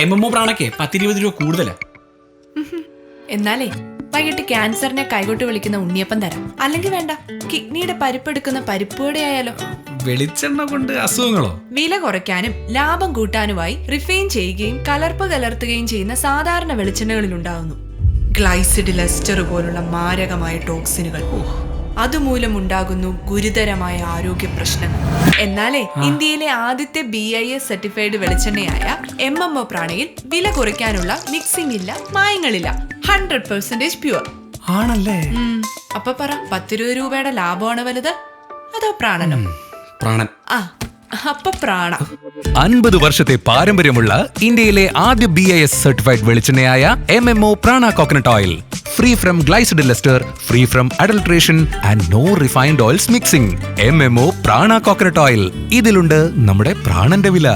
MMO പ്രാണൊക്കെ 10-20 രൂപ കൂടുതലാ. എന്നാലേ വൈകിട്ട് ക്യാൻസറിനെ കൈകൊട്ട് വിളിക്കുന്ന ഉണ്ണിയപ്പം തരാം. അല്ലെങ്കിൽ വേണ്ട, കിഡ്നിയുടെ പരിപ്പെടുക്കുന്ന പരിപ്പുവട ആയാലോ. വെളിച്ചെണ്ണ കൊണ്ട് അസുഖങ്ങളോ? വില കുറയ്ക്കാനും ലാഭം കൂട്ടാനുമായി റിഫൈൻ ചെയ്യുകയും കലർപ്പ് കലർത്തുകയും ചെയ്യുന്ന സാധാരണ വെളിച്ചെണ്ണകളിൽ ഉണ്ടാകുന്നു ഗ്ലൈസിഡിൽ എസ്റ്റർ പോലുള്ള മാരകമായ ടോക്സിനുകൾ. അതുമൂലം ഉണ്ടാകുന്നു ഗുരുതരമായ ആരോഗ്യ പ്രശ്നങ്ങൾ. എന്നാലേ ഇന്ത്യയിലെ ആദ്യത്തെ BIS സർട്ടിഫൈഡ് വെളിച്ചെണ്ണയായ MMO പ്രാണയിൽ വില കുറയ്ക്കാനുള്ള മിക്സിംഗ് ഇല്ല, മായങ്ങളില്ല, 100% പ്യുവർ ആണല്ലേ? അപ്പൊ പറ, 10-20 രൂപയുടെ ലാഭമാണ് വലുത് അതോ പ്രാണനോ? പ്രാണൻ. അപ്പൊ പ്രാണ. 50 വർഷത്തെ പാരമ്പര്യമുള്ള ഇന്ത്യയിലെ ആദ്യ BIS സർട്ടിഫൈഡ് വെളിച്ചെണ്ണയായ MMO Prana coconut oil. Free from glycidyl ester, free from adulteration and no refined oils mixing. MMO Prana coconut oil. ഇതിലുണ്ട് നമ്മുടെ പ്രാണന്റെ വില.